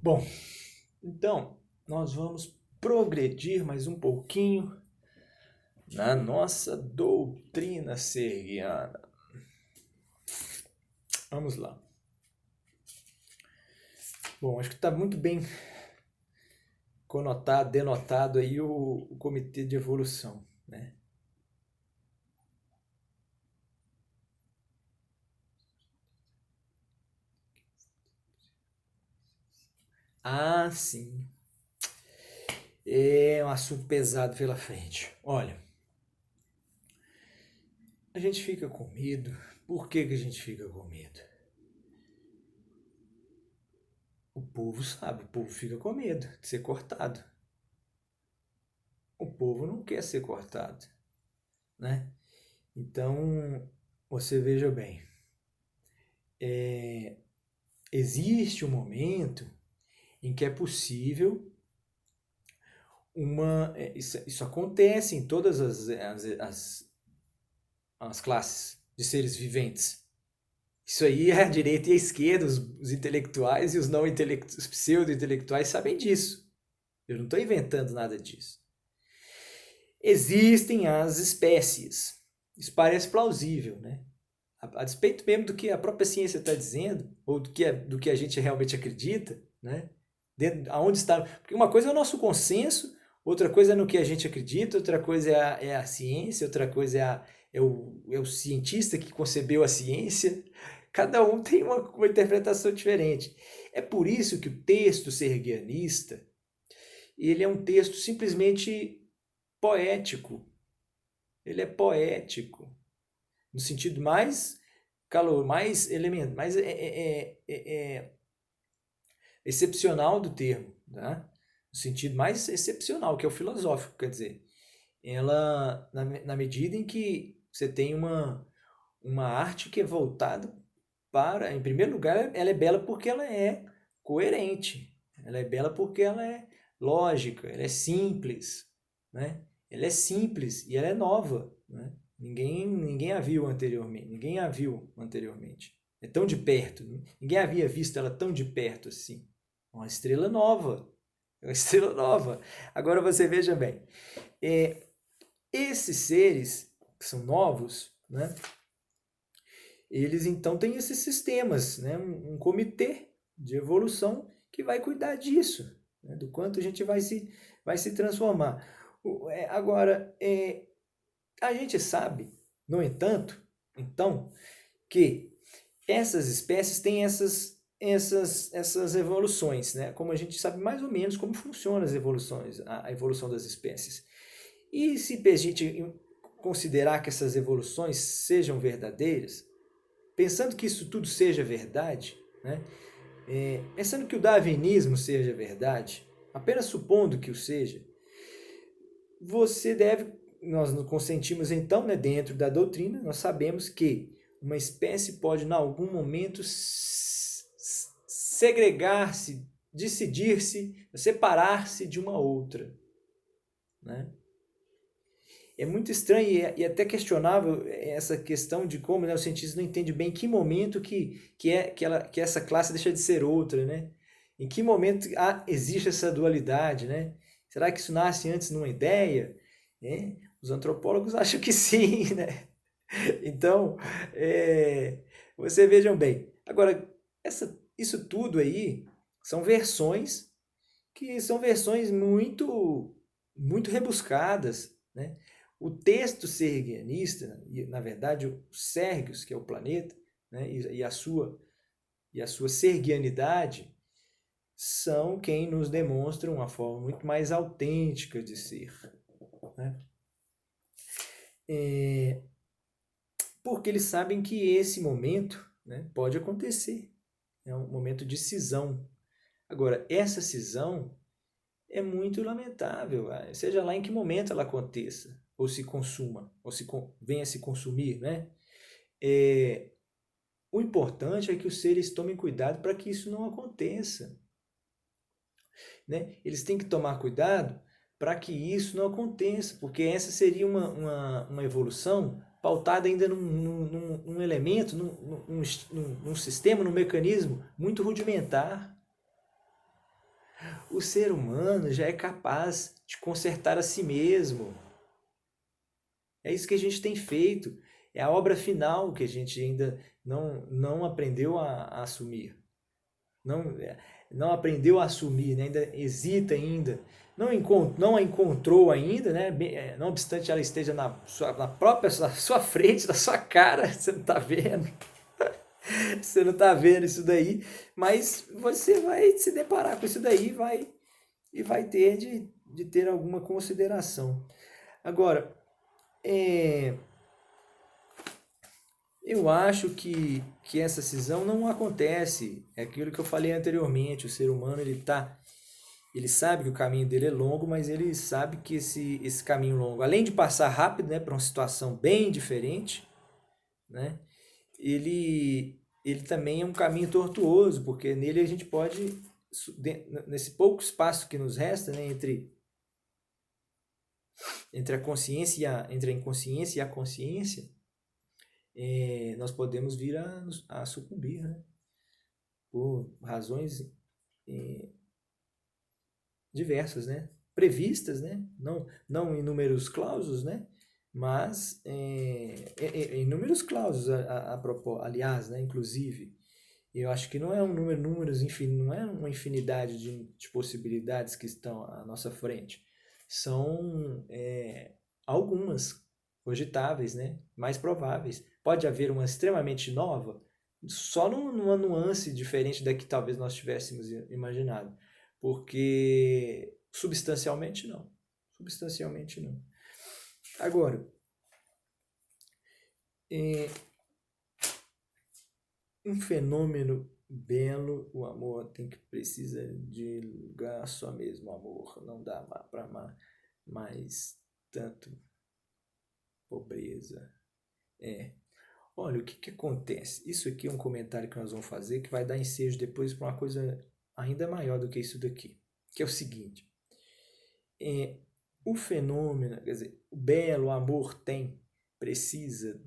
Bom, então nós vamos progredir mais um pouquinho na nossa doutrina sergiana. Vamos lá. Bom, acho que está muito bem conotado, denotado aí o comitê de evolução, né? Ah, sim. É um assunto pesado pela frente. Olha, a gente fica com medo. Por que que a gente fica com medo? O povo sabe, o povo fica com medo de ser cortado. O povo não quer ser cortado, né? Então, você veja bem, existe um momento em que é possível isso acontece em todas as classes de seres viventes. Isso aí é a direita e a esquerda, os intelectuais e os não intelectuais, os pseudo-intelectuais sabem disso. Eu não estou inventando nada disso. Existem as espécies. Isso parece plausível, né? A despeito mesmo do que a própria ciência está dizendo, ou do que a gente realmente acredita, né? Aonde está. Porque uma coisa é o nosso consenso, outra coisa é no que a gente acredita, outra coisa é a ciência, outra coisa é o cientista que concebeu a ciência. Cada um tem uma interpretação diferente. É por isso que o texto sergianista ele é um texto simplesmente poético. Ele é poético no sentido mais calor, mais elemento, mais excepcional do termo, tá? No sentido mais excepcional, que é o filosófico, quer dizer, ela na medida em que você tem uma arte que é voltada para, em primeiro lugar, ela é bela porque ela é coerente, ela é bela porque ela é lógica, ela é simples, né? Ela é simples e ela é nova, né? Ninguém a viu anteriormente, ninguém a viu anteriormente. É tão de perto, ninguém havia visto ela tão de perto assim. Uma estrela nova, é uma estrela nova. Agora você veja bem, é, esses seres que são novos, né? Eles então têm esses sistemas, né? Um comitê de evolução que vai cuidar disso, né? Do quanto a gente vai se transformar. Agora, a gente sabe, no entanto, então, que essas espécies têm essas evoluções, né? Como a gente sabe mais ou menos como funcionam as evoluções, a evolução das espécies. E se a gente considerar que essas evoluções sejam verdadeiras, pensando que isso tudo seja verdade, né? Pensando que o darwinismo seja verdade, apenas supondo que o seja, você deve, nós nos consentimos então, né, dentro da doutrina, nós sabemos que uma espécie pode, em algum momento, segregar-se, decidir-se, separar-se de uma outra, né? É muito estranho e até questionável essa questão de como, né, o cientista não entende bem em que momento que essa classe deixa de ser outra, né? Em que momento existe essa dualidade, né? Será que isso nasce antes numa ideia? Né? Os antropólogos acham que sim, né? Então, é, você vejam bem. Agora, isso tudo aí são versões que são versões muito rebuscadas, né? O texto sergianista, na verdade, o Sérgios, que é o planeta, né? E a sua sergianidade, são quem nos demonstram uma forma muito mais autêntica de ser, né? Porque eles sabem que esse momento, né, pode acontecer. É um momento de cisão. Agora, essa cisão é muito lamentável, seja lá em que momento ela aconteça, ou se consuma, ou venha se consumir, né? É, o importante é que os seres tomem cuidado para que isso não aconteça, né? Eles têm que tomar cuidado para que isso não aconteça, porque essa seria uma evolução pautada ainda num elemento, num sistema, num mecanismo muito rudimentar, o ser humano já é capaz de consertar a si mesmo. É isso que a gente tem feito. É a obra final que a gente ainda não aprendeu a assumir. Não, não aprendeu a assumir, né? Ainda hesita ainda. Não a encontrou ainda, né? Não obstante ela esteja na própria sua frente, na sua cara, você não está vendo. Você não está vendo isso daí, mas você vai se deparar com isso daí e vai ter de ter alguma consideração. Agora, é, eu acho que essa cisão não acontece. É aquilo que eu falei anteriormente. O ser humano ele sabe que o caminho dele é longo, mas ele sabe que esse caminho longo, além de passar rápido, né, para uma situação bem diferente, né, ele também é um caminho tortuoso, porque nele a gente pode, nesse pouco espaço que nos resta, né, entre a consciência entre a inconsciência e a consciência, nós podemos vir a sucumbir, né? Por razões diversas, né? Previstas, né? Não em números clausos, né? Mas em números clausos, aliás, né? Inclusive, eu acho que não é números infinitos, não é uma infinidade de possibilidades que estão à nossa frente. São algumas cogitáveis, né? Mais prováveis. Pode haver uma extremamente nova, só numa nuance diferente da que talvez nós tivéssemos imaginado. Porque substancialmente não. Substancialmente não. Agora, um fenômeno belo, o amor precisa de lugar só mesmo, amor. Não dá para amar mais tanto pobreza. Olha, o que acontece? Isso aqui é um comentário que nós vamos fazer que vai dar ensejo depois para uma coisa ainda maior do que isso daqui. Que é o seguinte. O fenômeno, quer dizer, o belo amor precisa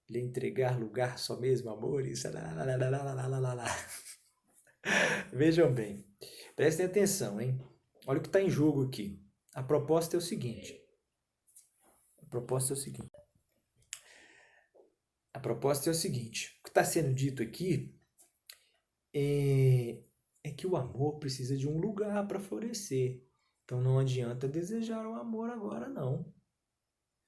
lhe entregar lugar só mesmo, amor? Isso. Vejam bem, prestem atenção, hein? Olha o que está em jogo aqui. A proposta é o seguinte. O que está sendo dito aqui é que o amor precisa de um lugar para florescer. Então não adianta desejar o amor agora, não.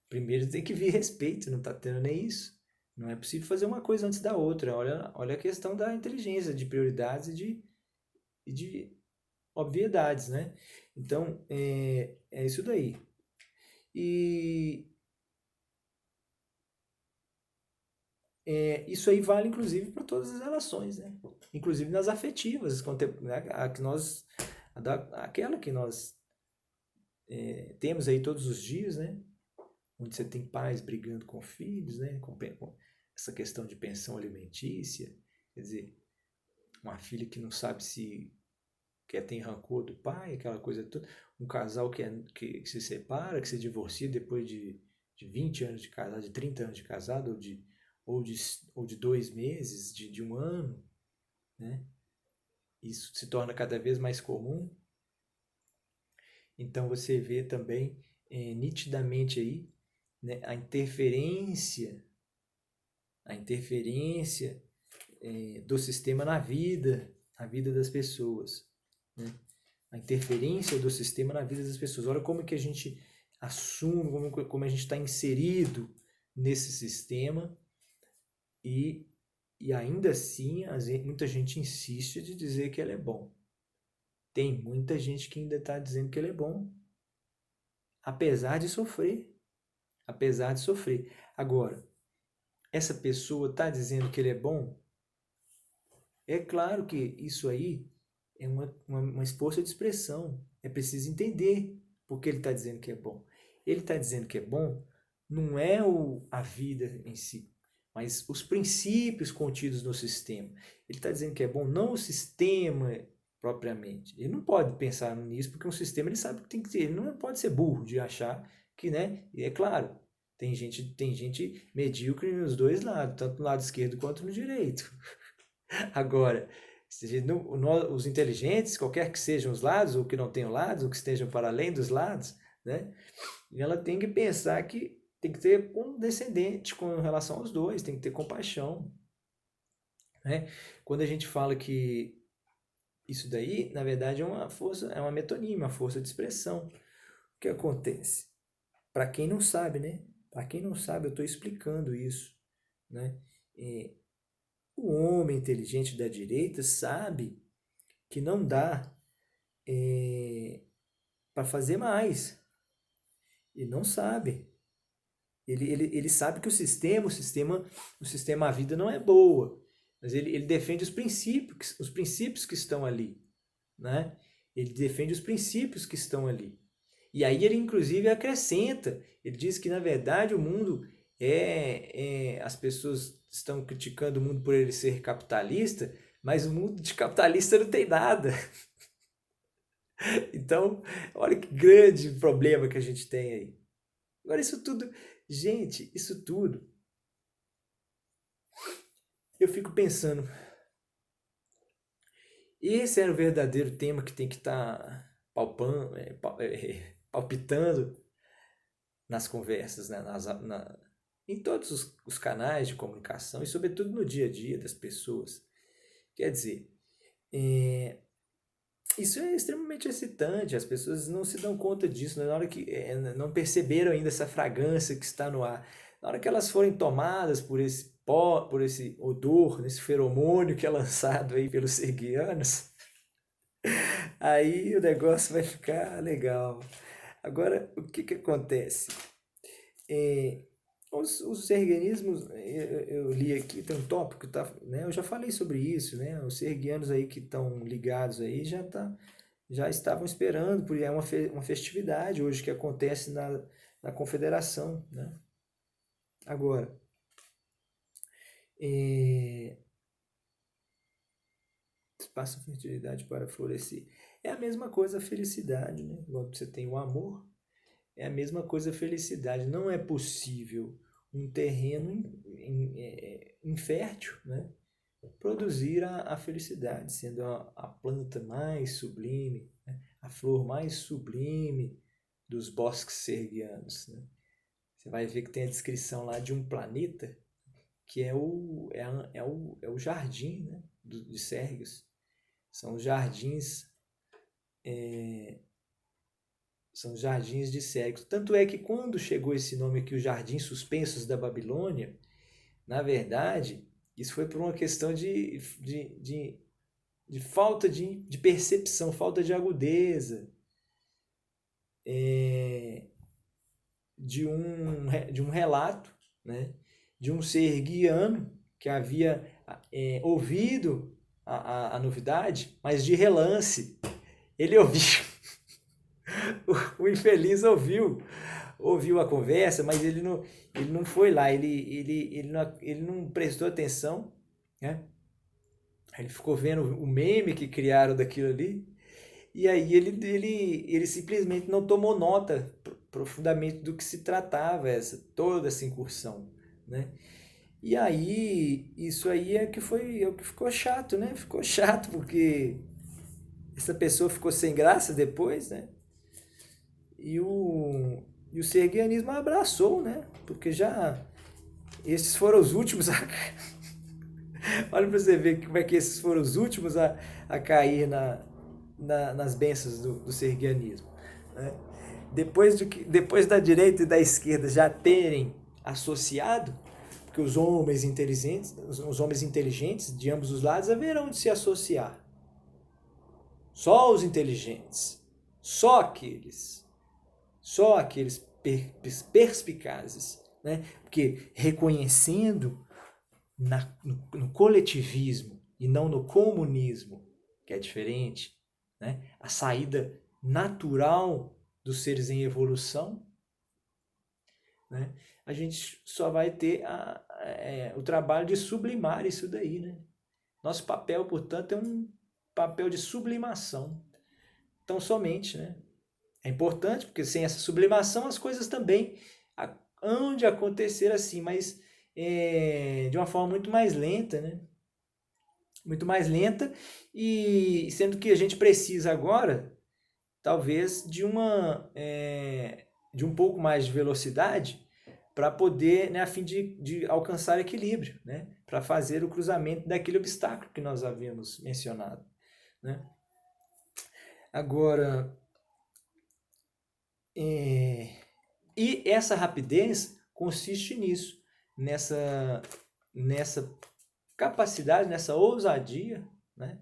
Primeiro tem que vir respeito, não está tendo nem isso. Não é possível fazer uma coisa antes da outra. Olha a questão da inteligência, de prioridades e de obviedades, né? Então, é isso daí. E isso aí vale, inclusive, para todas as relações, né? Inclusive nas afetivas, né? Aquela que nós temos aí todos os dias, né? Onde você tem pais brigando com filhos, né? Com essa questão de pensão alimentícia, quer dizer, uma filha que não sabe se tem rancor do pai, aquela coisa toda, um casal que se separa, que se divorcia depois de 20 anos de casado, de 30 anos de casado, ou de 2 meses, de um ano, né? Isso se torna cada vez mais comum. Então você vê também nitidamente aí, né, a interferência do sistema na vida das pessoas, né? A interferência do sistema na vida das pessoas. Olha como que a gente assume, como a gente está inserido nesse sistema e ainda assim muita gente insiste de dizer que ele é bom. Tem muita gente que ainda está dizendo que ele é bom, apesar de sofrer. Apesar de sofrer. Agora, essa pessoa está dizendo que ele é bom? É claro que isso aí é uma força de expressão. É preciso entender por que ele está dizendo que é bom. Ele está dizendo que é bom não é a vida em si, mas os princípios contidos no sistema. Ele está dizendo que é bom não o sistema propriamente. Ele não pode pensar nisso porque um sistema ele sabe que tem que ter. Ele não pode ser burro de achar que, né? E é claro, tem gente medíocre nos dois lados, tanto no lado esquerdo quanto no direito. Agora, Os inteligentes, qualquer que sejam os lados, ou que não tenham lados, ou que estejam para além dos lados, né? E ela tem que pensar que tem que ter condescendente com relação aos dois, tem que ter compaixão, né? Quando a gente fala que isso daí, na verdade, é uma força, é uma metonímia, uma força de expressão. O que acontece? Para quem não sabe, né? Para quem não sabe, eu estou explicando isso, né? É, o homem inteligente da direita sabe que não dá para fazer mais. Ele não sabe. Ele sabe que a vida não é boa, mas ele defende os princípios que estão ali, né? Ele defende os princípios que estão ali. E aí ele inclusive acrescenta, ele diz que na verdade o mundo as pessoas estão criticando o mundo por ele ser capitalista, mas o mundo de capitalista não tem nada. Então, olha que grande problema que a gente tem aí. Agora isso tudo, gente, isso tudo, eu fico pensando, esse era o verdadeiro tema que tem que estar palpitando nas conversas, né? Em todos os canais de comunicação e, sobretudo, no dia a dia das pessoas. Quer dizer, isso é extremamente excitante, as pessoas não se dão conta disso, né? Na hora que não perceberam ainda essa fragrância que está no ar. Na hora que elas forem tomadas por esse pó, por esse odor, esse feromônio que é lançado aí pelos serguianos, aí o negócio vai ficar legal. Agora, o que acontece? É, os serguianismos, eu li aqui, tem um tópico, tá, né? Eu já falei sobre isso, né? Os serguianos aí que estão ligados aí já estavam esperando, porque é uma festividade hoje que acontece na confederação, né? Agora, espaço de fertilidade para florescer. É a mesma coisa a felicidade, né? Igual você tem o amor, é a mesma coisa a felicidade. Não é possível um terreno infértil, né? Produzir a felicidade, sendo a planta mais sublime, né? A flor mais sublime dos bosques serguianos, né? Você vai ver que tem a descrição lá de um planeta que é o jardim, né? de Sérgios. São os jardins são os jardins de Sérgios. Tanto é que quando chegou esse nome aqui, os Jardins Suspensos da Babilônia, na verdade, isso foi por uma questão de falta de percepção, falta de agudeza, de um relato, né, de um ser guiano que havia ouvido a novidade, mas de relance. Ele ouviu, o infeliz ouviu a conversa, mas ele não foi lá, ele não prestou atenção, né? Ele ficou vendo o meme que criaram daquilo ali, e aí ele simplesmente não tomou nota profundamente do que se tratava toda essa incursão, né? E aí, isso aí é o que ficou chato, né? Ficou chato porque essa pessoa ficou sem graça depois, né? E o serguianismo abraçou, né? Porque esses foram os últimos olha para você ver como é que esses foram os últimos a cair nas bênçãos do serguianismo, né? Depois da direita e da esquerda já terem associado, porque os homens inteligentes de ambos os lados haverão de se associar. Só os inteligentes, só aqueles perspicazes, né? Porque reconhecendo no coletivismo e não no comunismo, que é diferente, né? A saída natural dos seres em evolução, né? A gente só vai ter o trabalho de sublimar isso daí, né? Nosso papel, portanto, é um papel de sublimação. Então, somente, né? É importante, porque sem essa sublimação as coisas também hão de acontecer assim, mas de uma forma muito mais lenta, né? muito mais lenta, e sendo que a gente precisa agora, talvez, de um pouco mais de velocidade para poder, né, a fim de alcançar equilíbrio, né, para fazer o cruzamento daquele obstáculo que nós havíamos mencionado, né? Agora, e essa rapidez consiste nisso, nessa, nessa capacidade, nessa ousadia, né,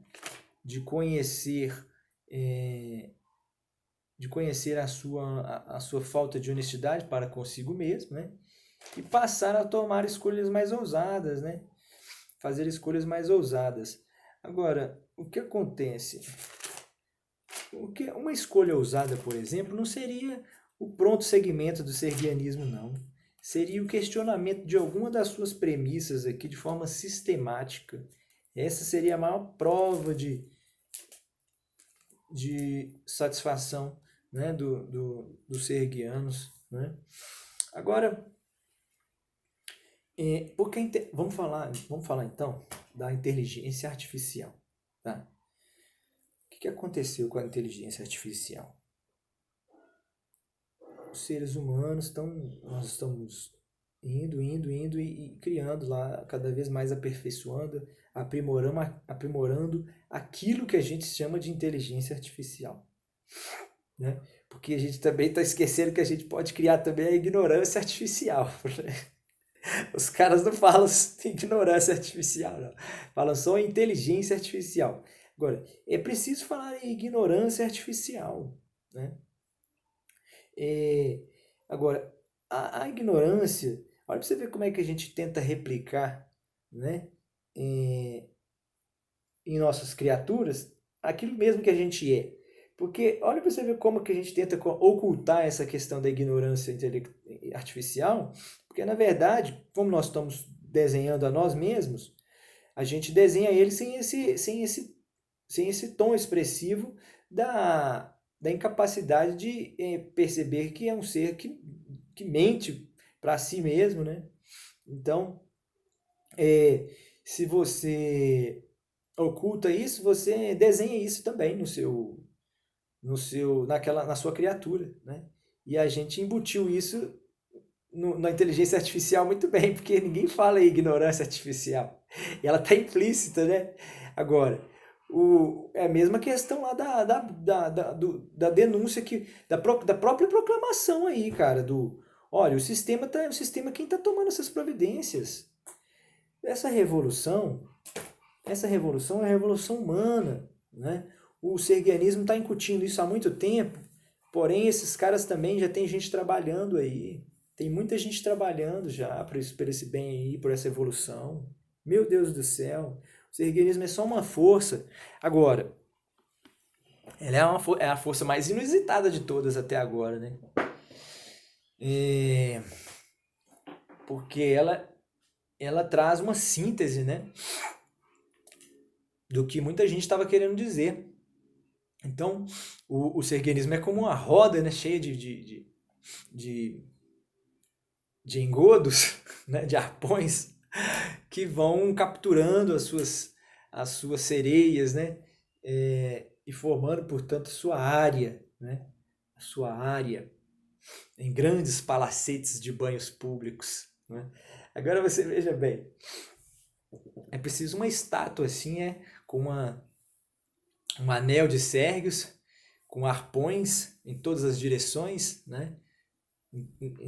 de conhecer, é, a sua falta de honestidade para consigo mesmo, né, e passar a tomar escolhas mais ousadas, né, fazer escolhas mais ousadas. Agora, o que acontece? Uma escolha ousada, por exemplo, não seria o pronto segmento do serguianismo, não. Seria o questionamento de alguma das suas premissas aqui de forma sistemática. Essa seria a maior prova de satisfação, né, dos serguianos. Né? Agora, vamos falar então da inteligência artificial. Tá? O que aconteceu com a inteligência artificial? Os seres humanos nós estamos indo e criando lá, cada vez mais aperfeiçoando, aprimorando aquilo que a gente chama de inteligência artificial, né? Porque a gente também está esquecendo que a gente pode criar também a ignorância artificial. Os caras não falam ignorância artificial, não. Falam só inteligência artificial. Agora, é preciso falar em ignorância artificial, né? É, agora, a ignorância, olha para você ver como é que a gente tenta replicar, né, em, em nossas criaturas aquilo mesmo que a gente é. Porque olha para você ver como que a gente tenta ocultar essa questão da ignorância artificial, porque na verdade, como nós estamos desenhando a nós mesmos, a gente desenha ele sem esse tom expressivo da incapacidade de perceber que é um ser que mente para si mesmo, né? Então, se você oculta isso, você desenha isso também na sua criatura, né? E a gente embutiu isso na inteligência artificial muito bem, porque ninguém fala em ignorância artificial. E ela está implícita, né? Agora, é a mesma questão lá da denúncia da própria proclamação aí, cara, olha, o sistema quem está tomando essas providências. Essa revolução, essa revolução é a revolução humana, né? O serguianismo está incutindo isso há muito tempo, porém esses caras também já tem gente trabalhando aí. Tem muita gente trabalhando já por esse bem aí, por essa evolução. Meu Deus do céu, o serguianismo é só uma força. Agora, ela é a força mais inusitada de todas até agora, né? Porque ela traz uma síntese, né, do que muita gente estava querendo dizer. Então, o serguianismo é como uma roda, né, cheia de, de engodos, né, de arpões, que vão capturando as suas sereias, né, e formando, portanto, sua área, né, a sua área em grandes palacetes de banhos públicos. Né? Agora você veja bem, é preciso uma estátua assim, com um anel de Sérgios, com arpões em todas as direções, né? Em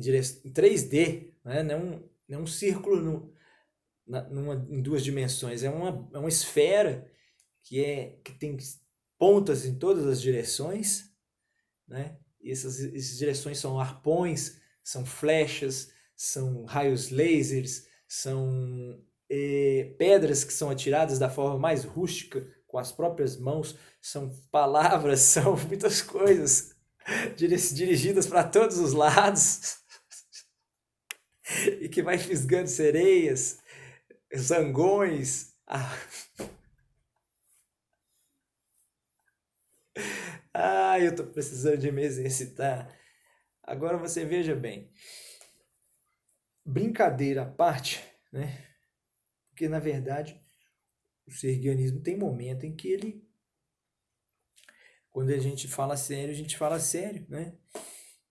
3D, né? Não é um círculo em duas dimensões, é uma esfera que tem pontas em todas as direções, né? E essas direções são arpões, são flechas, são raios lasers, são pedras que são atiradas da forma mais rústica, com as próprias mãos, são palavras, são muitas coisas dirigidas para todos os lados e que vai fisgando sereias, zangões. Eu estou precisando de me exercitar. Agora você veja bem, brincadeira à parte, né? Porque na verdade sergianismo tem momento em que ele, quando a gente fala sério, né?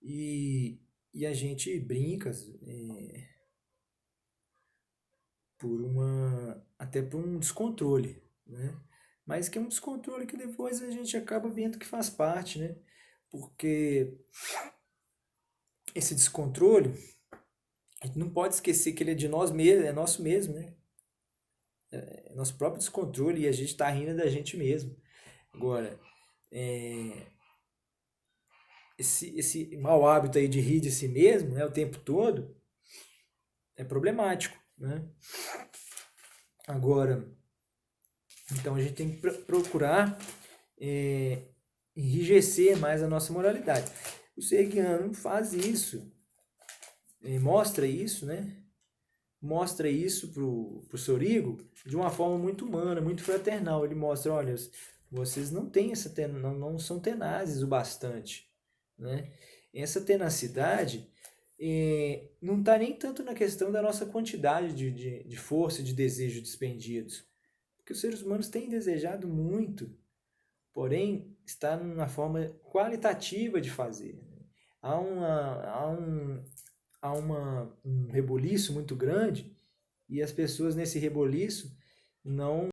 E, e a gente brinca até por um descontrole, né? Mas que é um descontrole que depois a gente acaba vendo que faz parte, né? Porque esse descontrole, a gente não pode esquecer que ele é de nós mesmos, é nosso mesmo, né? É nosso próprio descontrole e a gente está rindo da gente mesmo. Agora, é, esse mau hábito aí de rir de si mesmo, né, o tempo todo, é problemático, né? Agora, então a gente tem que procurar enrijecer mais a nossa moralidade. O Sergiano faz isso, mostra isso, né? Mostra isso pro Sorigo de uma forma muito humana, muito fraternal. Ele mostra, olha, vocês não têm não são tenazes o bastante, né? Essa tenacidade não está nem tanto na questão da nossa quantidade de força e de desejo despendidos, porque os seres humanos têm desejado muito, porém está na forma qualitativa de fazer. Há, uma, há, um, um rebuliço muito grande e as pessoas nesse reboliço não